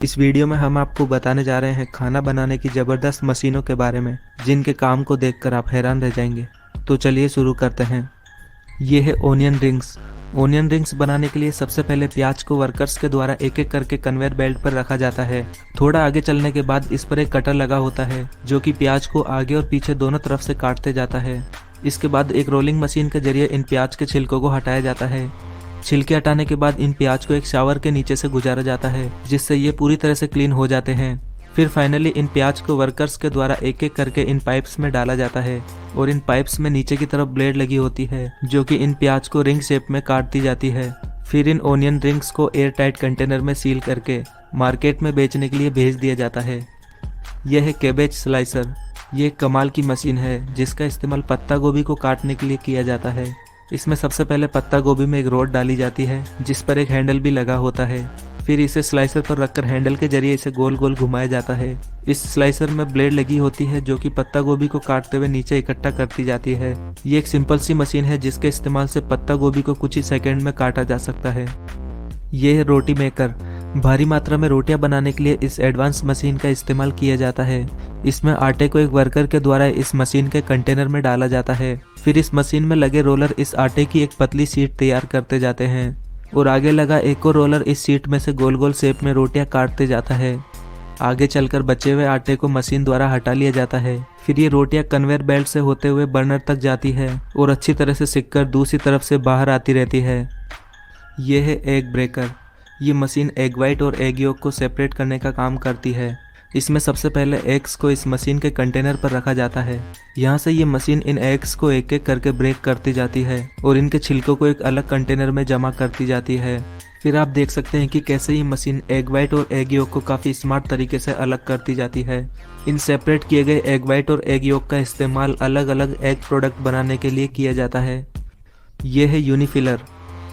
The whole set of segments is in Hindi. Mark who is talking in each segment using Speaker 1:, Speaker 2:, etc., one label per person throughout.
Speaker 1: इस वीडियो में हम आपको बताने जा रहे हैं खाना बनाने की ज़बरदस्त मशीनों के बारे में, जिनके काम को देखकर आप हैरान रह जाएंगे। तो चलिए शुरू करते हैं। ये है ओनियन रिंग्स। ओनियन रिंग्स बनाने के लिए सबसे पहले प्याज को वर्कर्स के द्वारा एक एक करके कन्वेयर बेल्ट पर रखा जाता है। थोड़ा आगे चलने के बाद इस पर एक कटर लगा होता है, जो कि प्याज को आगे और पीछे दोनों तरफ से काटते जाता है। इसके बाद एक रोलिंग मशीन के जरिए इन प्याज के छिलकों को हटाया जाता है। छिलके हटाने के बाद इन प्याज को एक शावर के नीचे से गुजारा जाता है, जिससे ये पूरी तरह से क्लीन हो जाते हैं। फिर फाइनली इन प्याज को वर्कर्स के द्वारा एक एक करके इन पाइप्स में डाला जाता है और इन पाइप्स में नीचे की तरफ ब्लेड लगी होती है, जो कि इन प्याज को रिंग शेप में काट दी जाती है। फिर इन ओनियन रिंग्स को एयर टाइट कंटेनर में सील करके मार्केट में बेचने के लिए भेज दिया जाता है। यह है कैबेज स्लाइसर। ये एक कमाल की मशीन है, जिसका इस्तेमाल पत्ता गोभी को काटने के लिए किया जाता है। इसमें सबसे पहले पत्ता गोभी में एक रोड डाली जाती है, जिस पर एक हैंडल भी लगा होता है। फिर इसे स्लाइसर पर रखकर हैंडल के जरिए इसे गोल गोल घुमाया जाता है। इस स्लाइसर में ब्लेड लगी होती है, जो कि पत्ता गोभी को काटते हुए नीचे इकट्ठा करती जाती है। ये एक सिंपल सी मशीन है, जिसके इस्तेमाल से पत्ता गोभी को कुछ ही सेकंड में काटा जा सकता है। ये है रोटी मेकर। भारी मात्रा में रोटियां बनाने के लिए इस एडवांस मशीन का इस्तेमाल किया जाता है। इसमें आटे को एक वर्कर के द्वारा इस मशीन के कंटेनर में डाला जाता है। फिर इस मशीन में लगे रोलर इस आटे की एक पतली शीट तैयार करते जाते हैं और आगे लगा एक और रोलर इस शीट में से गोल गोल शेप में रोटियां काटते जाता है। आगे चलकर बचे हुए आटे को मशीन द्वारा हटा लिया जाता है। फिर ये रोटियां कन्वेयर बेल्ट से होते हुए बर्नर तक जाती है और अच्छी तरह से सिककर दूसरी तरफ से बाहर आती रहती है। ये है एग ब्रेकर। ये मशीन एग वाइट और एग योक को सेपरेट करने का काम करती है। इसमें सबसे पहले एग्स को इस मशीन के कंटेनर पर रखा जाता है। यहाँ से ये मशीन इन एग्स को एक एक करके ब्रेक करती जाती है और इनके छिलकों को एक अलग कंटेनर में जमा करती जाती है। फिर आप देख सकते हैं कि कैसे ये मशीन एग वाइट और एग योक को काफ़ी स्मार्ट तरीके से अलग करती जाती है। इन सेपरेट किए गए एग वाइट और एग योक का इस्तेमाल अलग अलग एग प्रोडक्ट बनाने के लिए किया जाता है। ये है यूनिफिलर।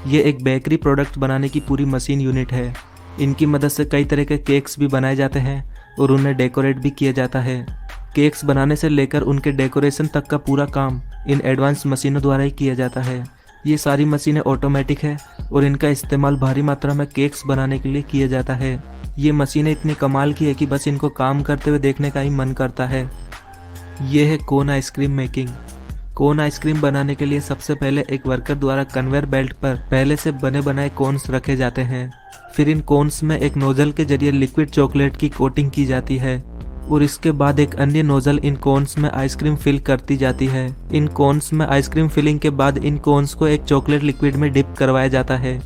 Speaker 1: ये एक बेकरी प्रोडक्ट बनाने की पूरी मशीन यूनिट है। इनकी मदद से कई तरह के केक्स भी बनाए जाते हैं और उन्हें डेकोरेट भी किया जाता है। केक्स बनाने से लेकर उनके डेकोरेशन तक का पूरा काम इन एडवांस मशीनों द्वारा ही किया जाता है। ये सारी मशीनें ऑटोमेटिक है और इनका इस्तेमाल भारी मात्रा में केक्स बनाने के लिए किया जाता है। ये मशीनें इतनी कमाल की है कि बस इनको काम करते हुए देखने का ही मन करता है। ये है cone ice cream making. Cone ice cream बनाने के लिए सबसे पहले एक वर्कर द्वारा कन्वेयर बेल्ट पर पहले से बने बनाए कोन्स रखे जाते हैं। फिर इन कोन्स में एक नोजल के जरिए लिक्विड चॉकलेट की कोटिंग की जाती है और इसके बाद एक अन्य नोजल इन कोन्स में आइसक्रीम फिल करती जाती है। इन कोन्स में आइसक्रीम फिलिंग के बाद इन कोन्स को एक चॉकलेट लिक्विड में डिप करवाया जाता है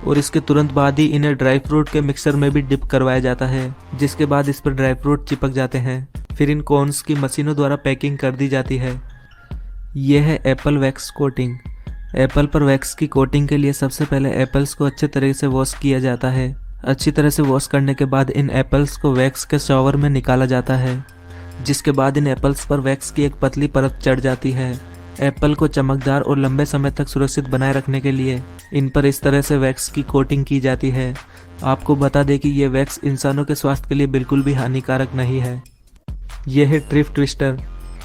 Speaker 1: और इसके तुरंत बाद ही इन्हें ड्राई फ्रूट के मिक्सर में भी डिप करवाया जाता है, जिसके बाद इस पर ड्राई फ्रूट चिपक जाते हैं। फिर इन कोन्स की मशीनों द्वारा पैकिंग कर दी जाती है। यह है एप्पल वैक्स कोटिंग। एप्पल पर वैक्स की कोटिंग के लिए सबसे पहले एप्पल्स को अच्छे तरीके से वॉश किया जाता है। अच्छी तरह से वॉश करने के बाद इन एप्पल्स को वैक्स के शॉवर में निकाला जाता है, जिसके बाद इन एप्पल्स पर वैक्स की एक पतली परत चढ़ जाती है। एप्पल को चमकदार और लंबे समय तक सुरक्षित बनाए रखने के लिए इन पर इस तरह से वैक्स की कोटिंग की जाती है। आपको बता दें कि ये वैक्स इंसानों के स्वास्थ्य के लिए बिल्कुल भी हानिकारक नहीं है। यह है ट्रिप ट्विस्टर।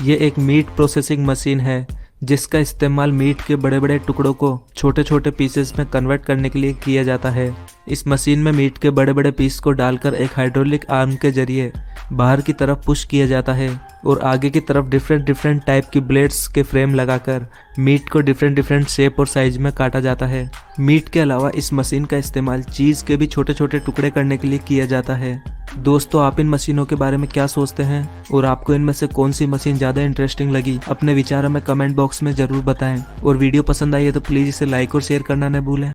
Speaker 1: ये एक मीट प्रोसेसिंग मशीन है, जिसका इस्तेमाल मीट के बड़े बड़े टुकड़ों को छोटे छोटे पीसेस में कन्वर्ट करने के लिए किया जाता है। इस मशीन में मीट के बड़े बड़े पीस को डालकर एक हाइड्रोलिक आर्म के जरिए बाहर की तरफ पुश किया जाता है और आगे की तरफ डिफरेंट टाइप की ब्लेड्स के फ्रेम लगाकर मीट को डिफरेंट शेप और साइज में काटा जाता है। मीट के अलावा इस मशीन का इस्तेमाल चीज़ के भी छोटे छोटे टुकड़े करने के लिए किया जाता है। दोस्तों, आप इन मशीनों के बारे में क्या सोचते हैं और आपको इनमें से कौन सी मशीन ज़्यादा इंटरेस्टिंग लगी? अपने विचार हमें कमेंट बॉक्स में ज़रूर बताएं और वीडियो पसंद आई है तो प्लीज़ इसे लाइक और शेयर करना न भूलें।